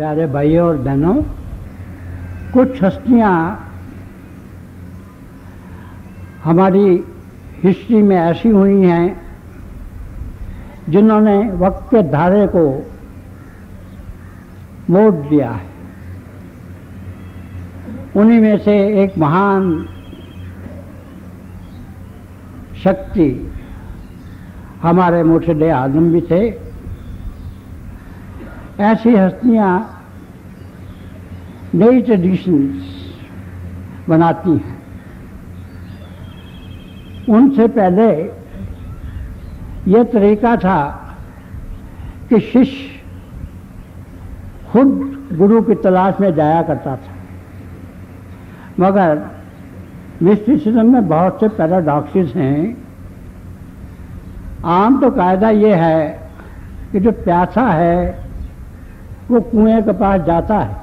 प्यारे भाइयों और बहनों, कुछ हस्तियां हमारी हिस्ट्री में ऐसी हुई हैं जिन्होंने वक्त के धारे को मोड़ दिया है। उन्हीं में से एक महान शक्ति हमारे मुर्शिद आज़म भी थे। ऐसी हस्तियां नई ट्रेडिशंस बनाती हैं। उनसे पहले यह तरीका था कि शिष्य खुद गुरु की तलाश में जाया करता था, मगर मिस्टिसिज्म में बहुत से पैराडॉक्सेस हैं। आम तो कायदा ये है कि जो प्यासा है वो कुएं के पास जाता है,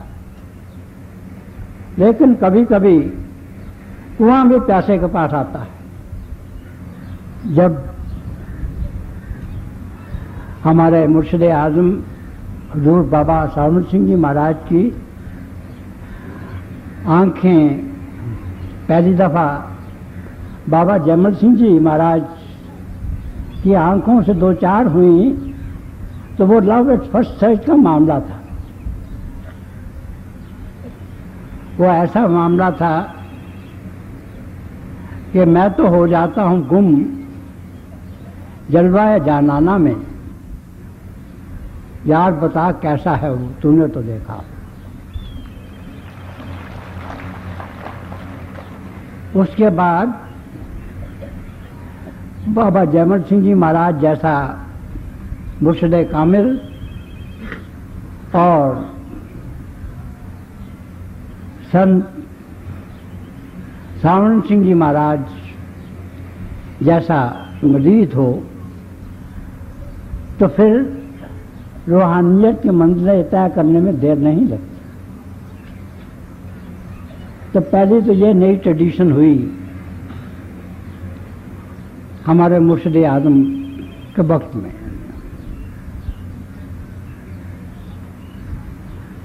लेकिन कभी कभी कुआं भी प्यासे के पास आता है। जब हमारे मुर्शिद आज़म हजूर बाबा सावन सिंह जी महाराज की आंखें पहली दफ़ा बाबा जयमल सिंह जी महाराज की आंखों से दो चार हुई, तो वो लव एट फर्स्ट साइट का मामला था। वो ऐसा मामला था कि मैं तो हो जाता हूं गुम जलवाए जानाना में, यार बता कैसा है वो, तूने तो देखा। उसके बाद बाबा जयमल सिंह जी महाराज जैसा मुर्शिद कामिल और संत सावन सिंह जी महाराज जैसा मुरीद हो, तो फिर रूहानियत की मंजिलें तय करने में देर नहीं लगती। तो पहले तो ये नई ट्रेडिशन हुई हमारे मुर्शिद आज़म के वक्त में।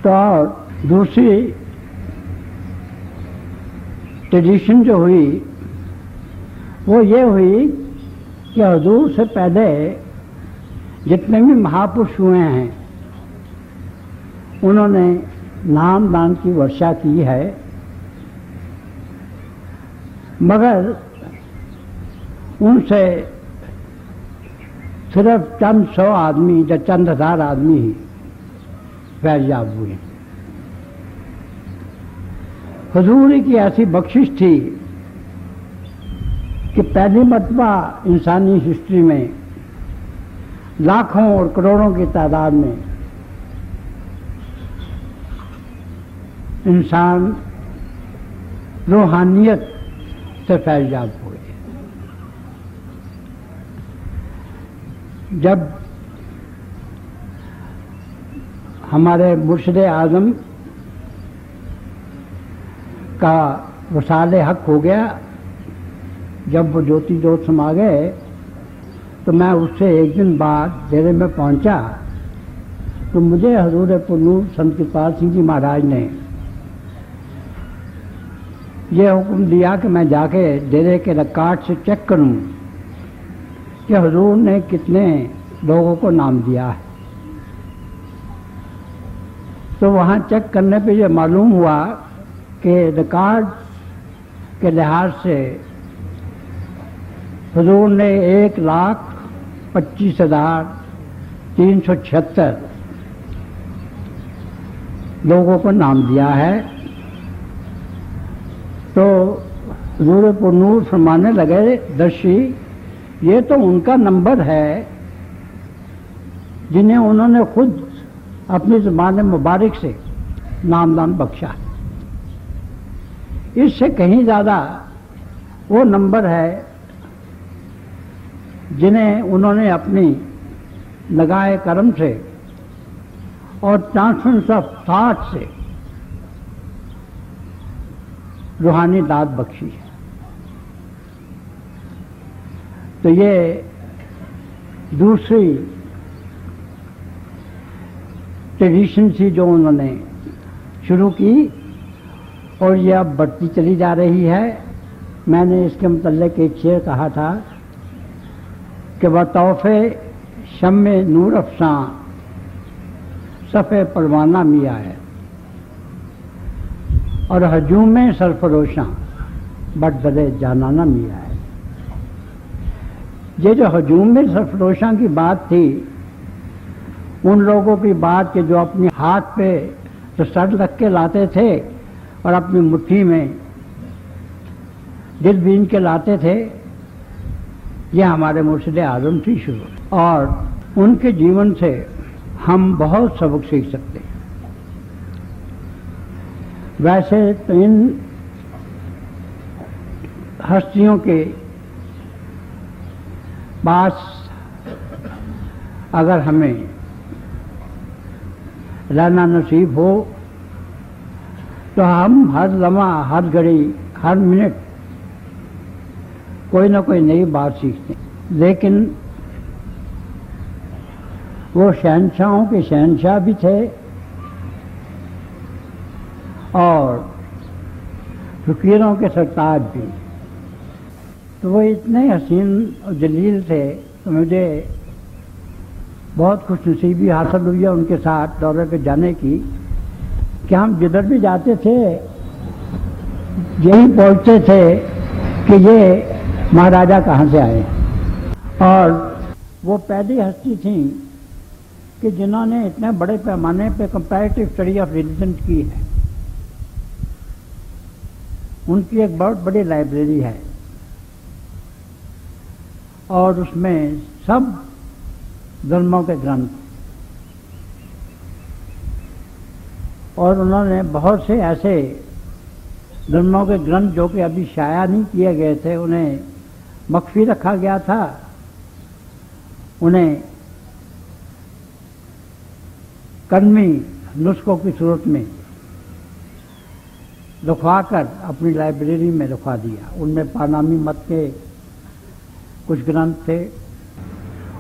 तो और दूसरी ट्रेडिशन जो हुई वो ये हुई कि हुजूर से पहले जितने भी महापुरुष हुए हैं उन्होंने नाम दान की वर्षा की है, मगर उनसे सिर्फ चंद सौ आदमी या चंद हजार आदमी ही फैज़याब हुए। हुजूर की ऐसी बख्शिश थी कि पहली मर्तबा इंसानी हिस्ट्री में लाखों और करोड़ों की तादाद में इंसान रूहानियत से फैज़याब हुए। जब हमारे मुर्शिद आज़म का वसाले हक हो गया, जब वो ज्योति जोत समा गए, तो मैं उससे एक दिन बाद डेरे में पहुंचा, तो मुझे हजूर पुरनूर संत कृपाल सिंह जी महाराज ने यह हुक्म दिया कि मैं जाके डेरे के रिकॉर्ड से चेक करूं कि हजूर ने कितने लोगों को नाम दिया है। तो वहां चेक करने पे यह मालूम हुआ कि रिकॉर्ड के लिहाज से हुजूर ने 1,25,376 लोगों को नाम दिया है। तो हुजूर पुरनूर फरमाने लगे, दर्शी ये तो उनका नंबर है जिन्हें उन्होंने खुद अपनी ज़ुबान मुबारक से नामदान बख्शा। इससे कहीं ज़्यादा वो नंबर है जिन्हें उन्होंने अपनी लगाए करम से और ट्रांसफरेंस ऑफ थॉट से रूहानी दाद बख्शी है। तो ये दूसरी ट्रेडिशन थी जो उन्होंने शुरू की और ये अब बढ़ती चली जा रही है। मैंने इसके मुतल्लिक़ एक शेर कहा था कि बतौफ़े शम्मे नूर अफ़सां सफ़े परवाना मिया है और हजूम सरफरोशां बट बदे जानाना मिया है। ये जो हजूम सरफरोशां की बात थी, उन लोगों की बात के जो अपने हाथ पे तो सर रख के लाते थे और अपनी मुट्ठी में दिल बीन के लाते थे, ये हमारे मुर्शिद आज़म थी शुरू, और उनके जीवन से हम बहुत सबक सीख सकते हैं। वैसे तो इन हस्तियों के पास अगर हमें रहना नसीब हो तो हम हर लम्हा, हर घड़ी, हर मिनट कोई ना कोई नई बात सीखते हैं। लेकिन वो शहंशाहों के शहंशाह भी थे और फ़कीरों के सरताज भी। तो वो इतने हसीन और जलील थे तो मुझे बहुत खुशनसीबी हासिल हुई है उनके साथ दौरे पे जाने की कि हम जिधर भी जाते थे यही पूछते थे कि ये महाराजा कहाँ से आए। और वो पहली हस्ती थी कि जिन्होंने इतने बड़े पैमाने पे कंपैरेटिव स्टडी ऑफ रिलीजन की है। उनकी एक बहुत बड़ी लाइब्रेरी है और उसमें सब धर्मों के ग्रंथ, और उन्होंने बहुत से ऐसे धर्मों के ग्रंथ जो कि अभी शाया नहीं किए गए थे, उन्हें मख्फी रखा गया था, उन्हें कलमी नुस्खों की सूरत में लिखवाकर अपनी लाइब्रेरी में लिखवा दिया। उनमें पानामी मत के कुछ ग्रंथ थे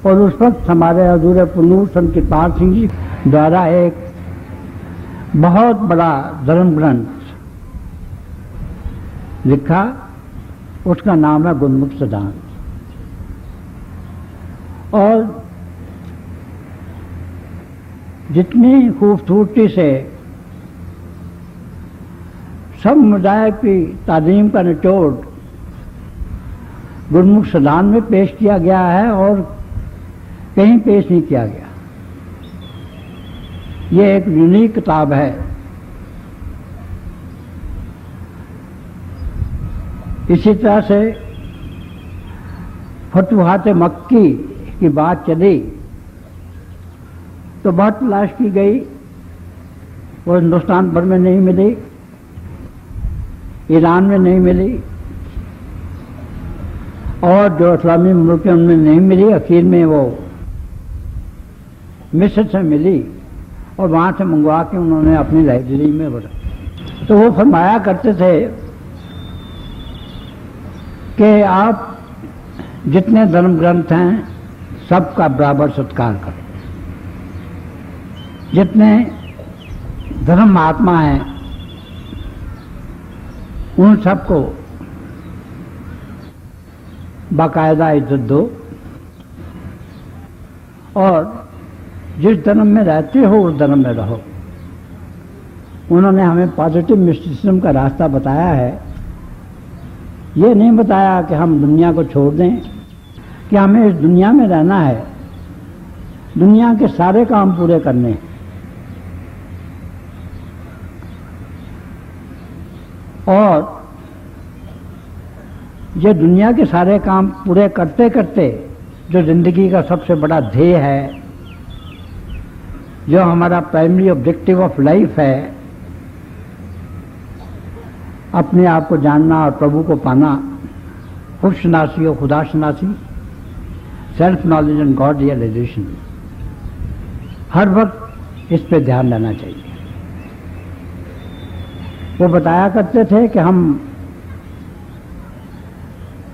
और उस वक्त हमारे हजूर पुनूर संत कृपाल सिंह जी द्वारा एक बहुत बड़ा धर्म ग्रंथ लिखा, उसका नाम है गुरमुख सिद्धांत। और जितनी खूबसूरती से सब मज़ाहिब की तालीम का निचोड़ गुरमुख सिद्धांत में पेश किया गया है और कहीं पेश नहीं किया गया। ये एक यूनिक किताब है। इसी तरह से फतुहात मक्की की बात चली तो बहुत तलाश की गई, वो हिंदुस्तान भर में नहीं मिली, ईरान में नहीं मिली और जो इस्लामी मुल्क हैं उनमें नहीं मिली। आखिर में वो मिस्र से मिली और वहाँ से मंगवा के उन्होंने अपनी लाइब्रेरी में भरा। तो वो फरमाया करते थे कि आप जितने धर्म ग्रंथ हैं सबका बराबर सत्कार करें, जितने धर्म महात्मा हैं उन सबको बाकायदा इज्जत दो और जिस धर्म में रहते हो उस धर्म में रहो। उन्होंने हमें पॉजिटिव मिस्टिसिज्म का रास्ता बताया है। ये नहीं बताया कि हम दुनिया को छोड़ दें, कि हमें इस दुनिया में रहना है, दुनिया के सारे काम पूरे करने हैं। और ये दुनिया के सारे काम पूरे करते करते जो जिंदगी का सबसे बड़ा ध्येय है, जो हमारा प्राइमरी ऑब्जेक्टिव ऑफ लाइफ है, अपने आप को जानना और प्रभु को पाना, खुद शनासी और खुदा शनासी, self knowledge and God realisation, हर वक्त इस पे ध्यान देना चाहिए। वो बताया करते थे कि हम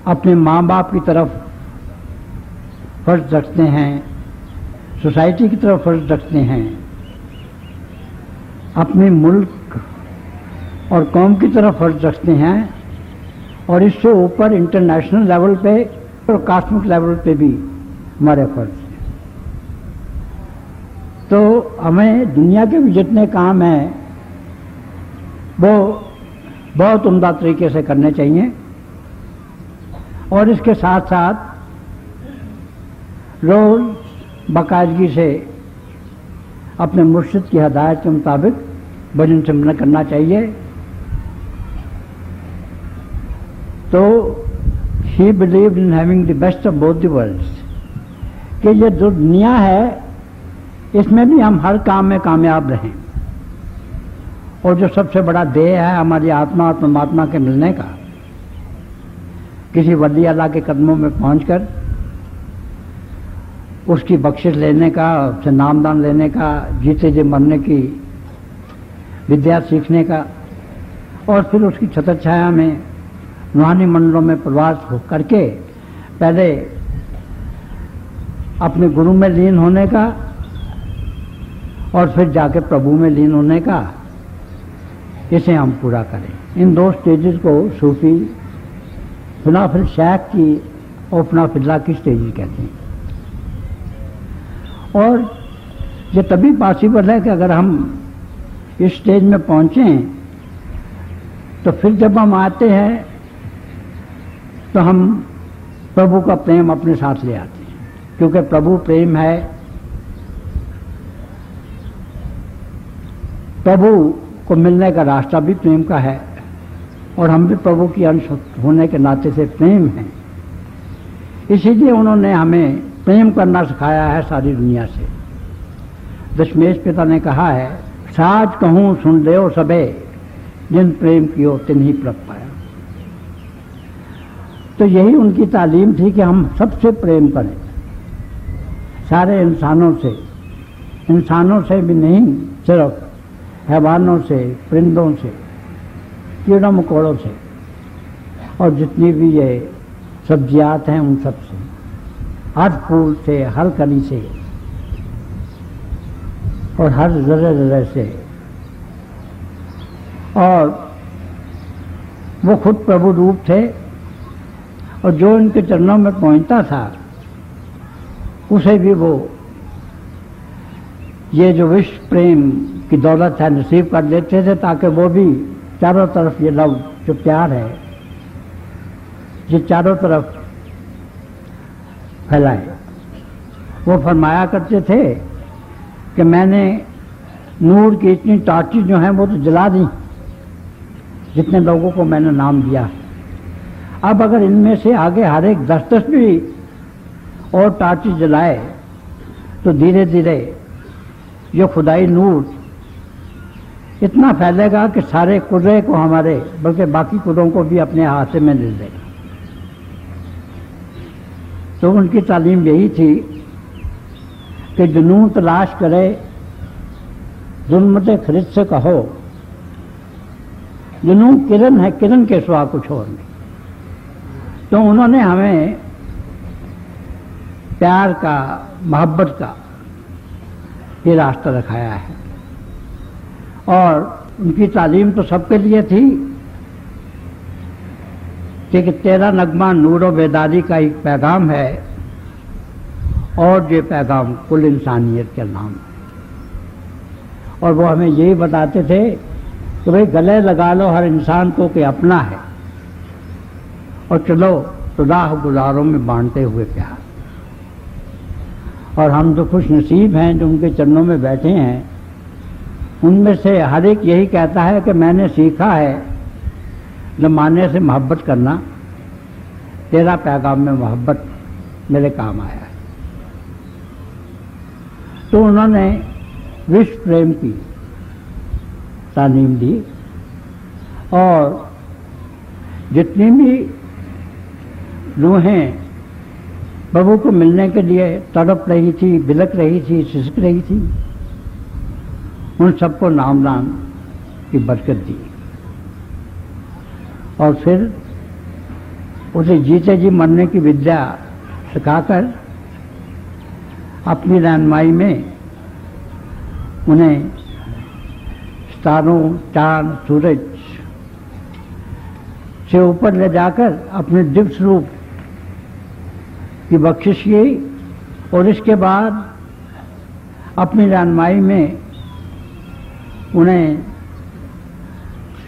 अपने माँ बाप की तरफ फर्ज रखते हैं, सोसाइटी की तरफ फर्ज रखते हैं, अपने मुल्क और कौम की तरफ फर्ज रखते हैं और इससे ऊपर इंटरनेशनल लेवल पे और कॉस्मिक लेवल पे भी हमारे फर्ज हैं। तो हमें दुनिया के भी जितने काम हैं वो बहुत उम्दा तरीके से करने चाहिए और इसके साथ साथ रोज बाकायदगी से अपने मुर्शिद की हदायत के मुताबिक भजन सिमरन करना चाहिए। तो he believed in having the best of both the worlds, कि ये जो दुनिया है इसमें भी हम हर काम में कामयाब रहें और जो सबसे बड़ा ध्येय है हमारी आत्मा और परमात्मा के मिलने का, किसी वली अल्लाह के कदमों में पहुंचकर उसकी बख्शिश लेने का, उससे नामदान लेने का, जीते जी मरने की विद्या सीखने का और फिर उसकी छत्र छाया में रूहानी मंडलों में प्रवास करके पहले अपने गुरु में लीन होने का और फिर जाके प्रभु में लीन होने का, इसे हम पूरा करें। इन दो स्टेजेस को सूफी फिर शेख की और फिला की स्टेजेस कहते हैं। और ये तभी पॉसिबल है कि अगर हम इस स्टेज में पहुंचे तो फिर जब हम आते हैं तो हम प्रभु का प्रेम अपने साथ ले आते हैं, क्योंकि प्रभु प्रेम है। प्रभु को मिलने का रास्ता भी प्रेम का है और हम भी प्रभु की अंश होने के नाते से प्रेम है। इसीलिए उन्होंने हमें प्रेम करना सिखाया है सारी दुनिया से। दशमेश पिता ने कहा है, साज कहूं सुन ले सबे, जिन प्रेम कियो तिन्हीं प्रभ पाया। तो यही उनकी तालीम थी कि हम सबसे प्रेम करें, सारे इंसानों से भी नहीं, सिर्फ हैवानों से, परिंदों से, कीड़ों मकोड़ों से और जितनी भी ये सब्जियात हैं उन सब से, हर फूल से, हर कली से और हर जर्रे जर्रे से। और वो खुद प्रभु रूप थे और जो इनके चरणों में पहुंचता था उसे भी वो ये जो विश्व प्रेम की दौलत है नसीब कर लेते थे, ताकि वो भी चारों तरफ ये लव जो प्यार है ये चारों तरफ फैलाए। वो फरमाया करते थे कि मैंने नूर की इतनी टार्चें जो हैं वो तो जला दी जितने लोगों को मैंने नाम दिया। अब अगर इनमें से आगे हर एक 10-10 भी और टार्चें जलाए तो धीरे धीरे ये खुदाई नूर इतना फैलेगा कि सारे कुर्रे को हमारे, बल्कि बाकी कुर्रों को भी अपने हाथ में ले लेगा। तो उनकी तालीम यही थी कि जुनून तलाश करे, जुल्मत खरीद से कहो, जुनून किरण है, किरण के सिवा कुछ और नहीं। तो उन्होंने हमें प्यार का, मोहब्बत का ये रास्ता दिखाया है। और उनकी तालीम तो सबके लिए थी कि तेरा नगमा नूर और बेदारी का एक पैगाम है और ये पैगाम कुल इंसानियत के नाम है। और वो हमें यही बताते थे कि भाई गले लगा लो हर इंसान को कि अपना है और चलो तो राह गुजारों में बांटते हुए प्यार। और हम जो खुश नसीब हैं जो उनके चरणों में बैठे हैं, उनमें से हर एक यही कहता है कि मैंने सीखा है ज़माने से मोहब्बत करना, तेरा पैगाम में मोहब्बत मेरे काम आया है। तो उन्होंने विश्व प्रेम की तालीम दी और जितनी भी रूहें प्रभु को मिलने के लिए तड़प रही थी, बिलक रही थी, सिसक रही थी, उन सबको नामदान की बरकत दी। और फिर उसे जीते जी मरने की विद्या सिखाकर अपनी रहनुमाई में उन्हें तारों, चांद, सूरज से ऊपर ले जाकर अपने दिव्य स्वरूप की बख्शिश की और इसके बाद अपनी जानमाई में उन्हें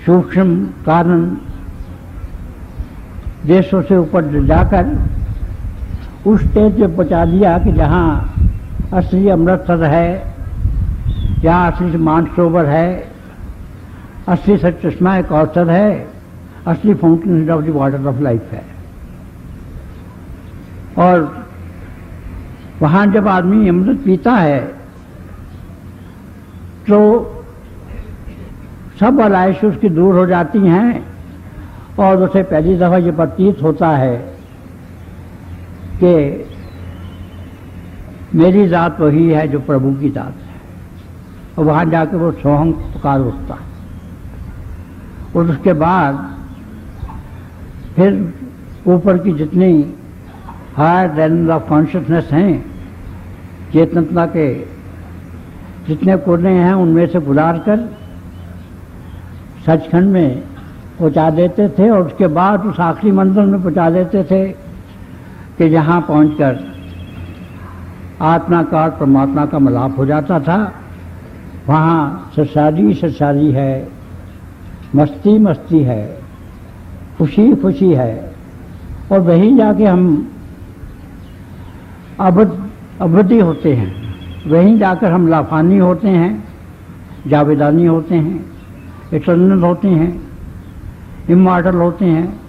सूक्ष्म कारण देशों से ऊपर जाकर उस स्टेज पे पहुंचा दिया कि जहाँ असली अमृतसर है, जहाँ असली मानसरोवर है, असली सचश्मा कौशल है, असली fountain of the water of life है। और वहाँ जब आदमी अमृत पीता है तो सब बलाएं उसकी दूर हो जाती हैं और उसे पहली दफा ये प्रतीत होता है कि मेरी जात वही है जो प्रभु की जात है। और वहाँ जाकर वो सोहम पुकार उठता है और उसके बाद फिर ऊपर की जितनी हायर लेवल ऑफ कॉन्शियसनेस हैं, चेतनता के जितने कोने हैं उनमें से गुजार कर सचखंड में पहुंचा देते थे और उसके बाद उस आखिरी मंजिल में पहुंचा देते थे कि जहाँ पहुंचकर आत्मा का और परमात्मा का मिलाप हो जाता था। वहाँ सच्चाई सच्चाई है, मस्ती मस्ती है, खुशी खुशी है और वहीं जाके हम अवधि होते हैं, वहीं जाकर हम लाफानी होते हैं, जावेदानी होते हैं, इटर्नल होते हैं, इमॉर्टल होते हैं।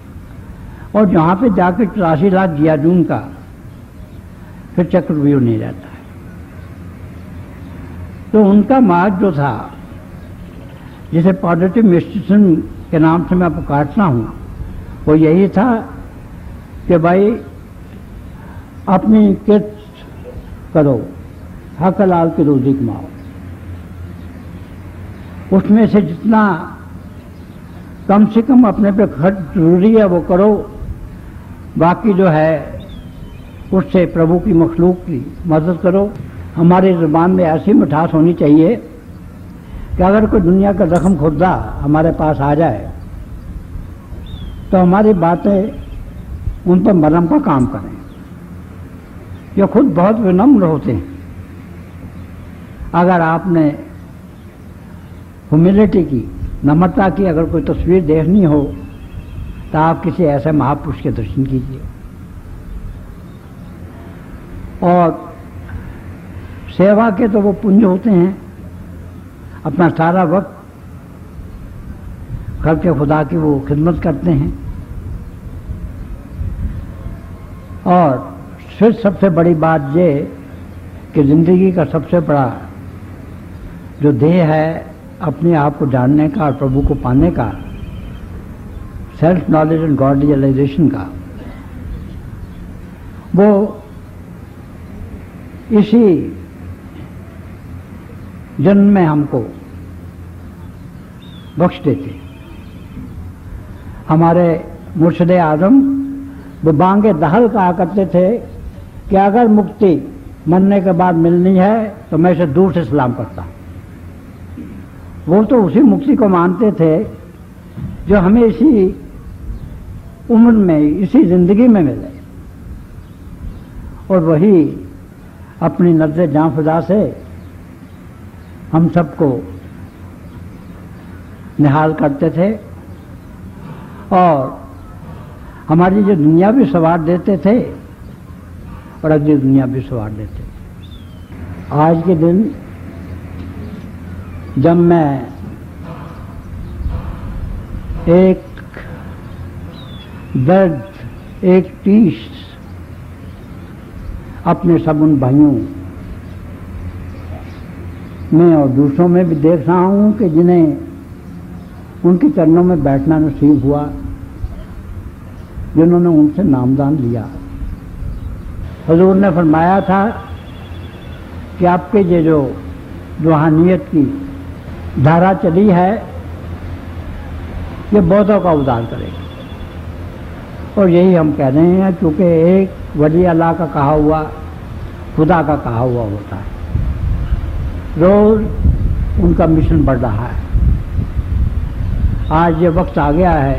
और जहाँ पे जाकर 84 लाख जियाजून का फिर चक्रव्यूह नहीं रहता है। तो उनका मार्ग जो था, जिसे पॉजिटिव मिस्टिसिज्म के नाम से मैं पुकारता हूँ, वो यही था कि भाई अपनी कित करो, हक हलाल की रोजी कमाओ, उसमें से जितना कम से कम अपने पे खर्च जरूरी है वो करो, बाकी जो है उससे प्रभु की मखलूक की मदद करो। हमारी ज़ुबान में ऐसी मिठास होनी चाहिए कि अगर कोई दुनिया का जख्म खुर्दा हमारे पास आ जाए तो हमारी बातें उन पर मरहम का काम करें। ये खुद बहुत विनम्र होते हैं। अगर आपने ह्यूमिलिटी की, नम्रता की अगर कोई तस्वीर देखनी हो तो आप किसी ऐसे महापुरुष के दर्शन कीजिए। और सेवा के तो वो पुंज होते हैं, अपना सारा वक्त करके खुदा की वो खिदमत करते हैं। और फिर सबसे बड़ी बात ये कि जिंदगी का सबसे बड़ा जो ध्येय है अपने आप को जानने का और प्रभु को पाने का, self knowledge and God realization का, वो इसी जन्म में हमको बख्श देते। हमारे मुर्शिद आजम वो बांगे दहल कहा करते थे कि अगर मुक्ति मरने के बाद मिलनी है तो मैं इसे दूर से सलाम करता हूं। वो तो उसी मुक्ति को मानते थे जो हमें इसी उम्र में, इसी जिंदगी में मिले। और वही अपनी नज़र जां फिजा से हम सबको निहाल करते थे और हमारी जो दुनिया भी सवार देते थे और अगली दुनिया भी सवार देते। आज के दिन जब मैं एक दर्द, एक टीस अपने सब उन भाइयों में और दूसरों में भी देख रहा हूं कि जिन्हें उनके चरणों में बैठना नसीब हुआ, जिन्होंने उनसे नामदान लिया। हुजूर ने फरमाया था कि आपके ये जो रूहानियत की धारा चली है ये बहुतों का उद्धार करेगी। और यही हम कह रहे हैं, क्योंकि एक वली अल्लाह का कहा हुआ खुदा का कहा हुआ होता है। रोज उनका मिशन बढ़ रहा है। आज ये वक्त आ गया है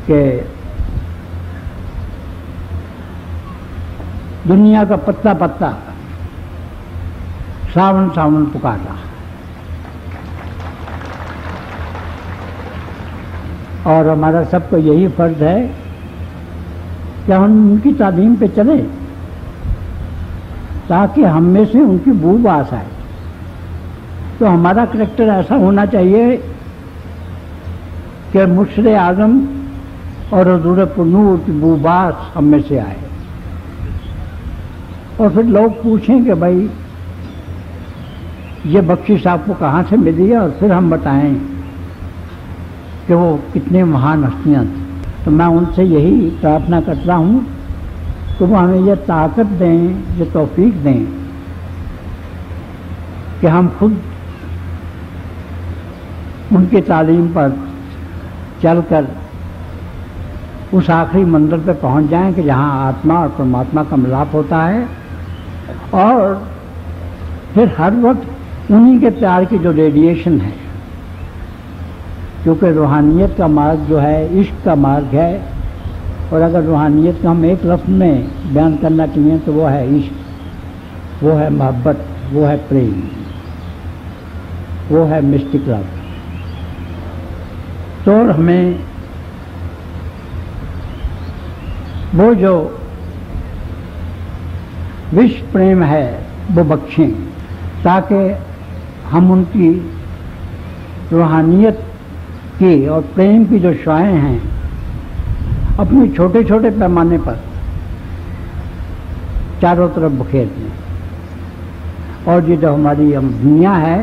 कि दुनिया का पत्ता पत्ता सावन सावन पुकार रहा है। और हमारा सबको यही फर्ज है कि हम उनकी तालीम पे चले ताकि हम में से उनकी बू बास आए। तो हमारा करैक्टर ऐसा होना चाहिए कि मुर्शिद आज़म और हज़ूर पुरनूर की बू बास हम में से आए। और फिर लोग पूछें कि भाई ये बख्शिश आपको कहाँ से मिली है, और फिर हम बताएं कि वो कितने महान हस्तियाँ थी। तो मैं उनसे यही प्रार्थना करता हूँ कि वो हमें ये ताकत दें, ये तौफीक दें कि हम खुद उनकी तालीम पर चलकर उस आखिरी मंजिल पर पहुँच जाएं कि जहाँ आत्मा और परमात्मा का मिलाप होता है, और फिर हर वक्त उन्हीं के प्यार की जो रेडिएशन है, क्योंकि रूहानियत का मार्ग जो है इश्क का मार्ग है। और अगर रूहानियत को हम एक लफ्ज़ में बयान करना चाहिए तो वो है इश्क, वो है मोहब्बत, वो है प्रेम, वो है मिस्टिक लव। तो हमें वो जो विश्व प्रेम है वो बख्शें ताकि हम उनकी रूहानियत की और प्रेम की जो शुआएं हैं अपने छोटे छोटे पैमाने पर चारों तरफ बखेर दें। और ये जो हमारी दुनिया है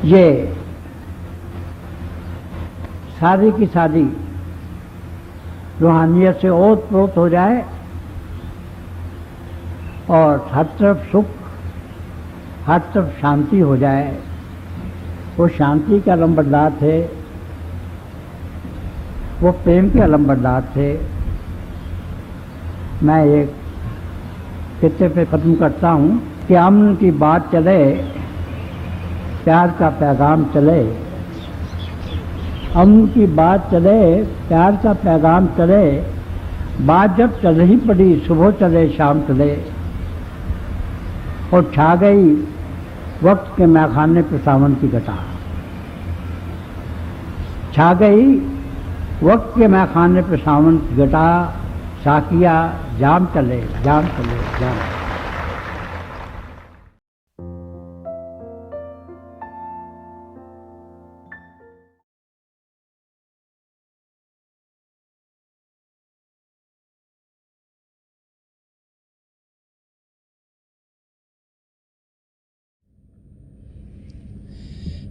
ये सारी की सारी रूहानियत से ओत प्रोत हो जाए और हर तरफ सुख, हर तरफ शांति हो जाए। वो शांति के अलंबरदार थे, वो प्रेम के अलंबरदार थे। मैं एक किस्से पे ख़त्म करता हूँ कि अमन की बात चले, प्यार का पैगाम चले। अमन की बात चले, प्यार का पैगाम चले। बात जब चल ही पड़ी, सुबह चले शाम चले। और छा गई वक्त के मैखाने पे सावन की घटा। छा गई वक्त के मैखाने पे सावन की घटा। साकिया जाम चले, जाम चले, जाम।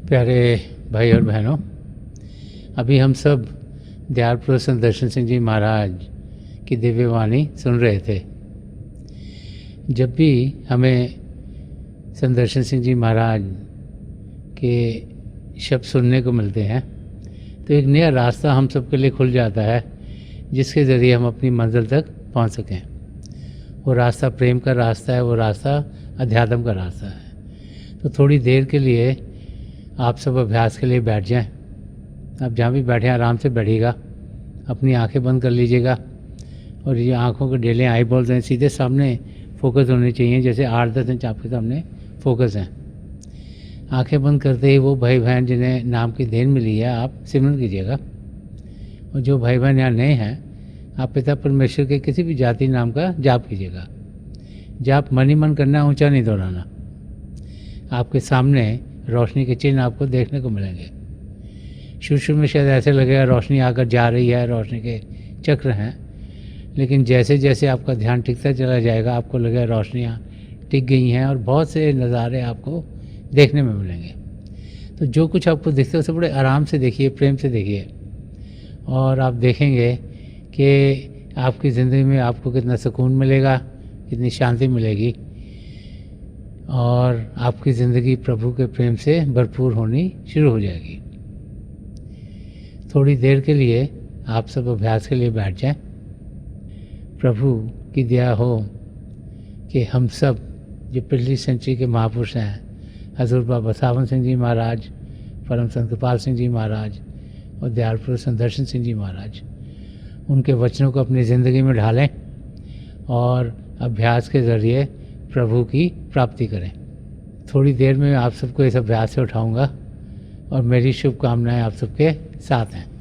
प्यारे भाई और बहनों, अभी हम सब दयाल संदर्शन सिंह जी महाराज की दिव्य वाणी सुन रहे थे। जब भी हमें संदर्शन सिंह जी महाराज के शब्द सुनने को मिलते हैं तो एक नया रास्ता हम सब के लिए खुल जाता है, जिसके ज़रिए हम अपनी मंजिल तक पहुंच सकें। वो रास्ता प्रेम का रास्ता है, वो रास्ता अध्यात्म का रास्ता है। तो थोड़ी देर के लिए आप सब अभ्यास के लिए बैठ जाएं। आप जहाँ भी बैठे आराम से बैठिएगा, अपनी आंखें बंद कर लीजिएगा और ये आंखों के डेले आई बॉल्स हैं सीधे सामने फोकस होने चाहिए, जैसे 8-10 इंच आपके सामने फोकस हैं। आंखें बंद करते ही वो भाई बहन जिन्हें नाम की देन मिली है आप सिमरन कीजिएगा। और जो भाई बहन यहाँ नए हैं, आप पिता परमेश्वर के किसी भी जाति नाम का जाप कीजिएगा। जाप मन ही मन करना, ऊँचा नहीं दोहराना। आपके सामने रोशनी के चिन्ह आपको देखने को मिलेंगे। शुरू में शायद ऐसे लगेगा रोशनी आकर जा रही है, रोशनी के चक्र हैं, लेकिन जैसे जैसे आपका ध्यान टिकता चला जाएगा आपको लगेगा रोशनियाँ टिक गई हैं और बहुत से नज़ारे आपको देखने में मिलेंगे। तो जो कुछ आपको दिखता है उसे बड़े आराम से देखिए, प्रेम से देखिए, और आप देखेंगे कि आपकी ज़िंदगी में आपको कितना सुकून मिलेगा, कितनी शांति मिलेगी, और आपकी ज़िंदगी प्रभु के प्रेम से भरपूर होनी शुरू हो जाएगी। थोड़ी देर के लिए आप सब अभ्यास के लिए बैठ जाएं। प्रभु की दया हो कि हम सब जो पिछली सेंचुरी के महापुरुष हैं, हजूर बाबा सावन सिंह जी महाराज, परम संत कृपाल सिंह जी महाराज और दयाल पुरुष संत दर्शन सिंह जी महाराज, उनके वचनों को अपनी ज़िंदगी में ढालें और अभ्यास के ज़रिए प्रभु की प्राप्ति करें। थोड़ी देर में आप सबको इस अभ्यास से उठाऊंगा और मेरी शुभकामनाएं आप सबके साथ हैं।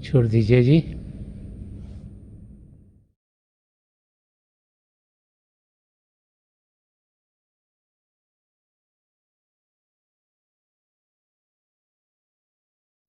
छोड़ दीजिए जी।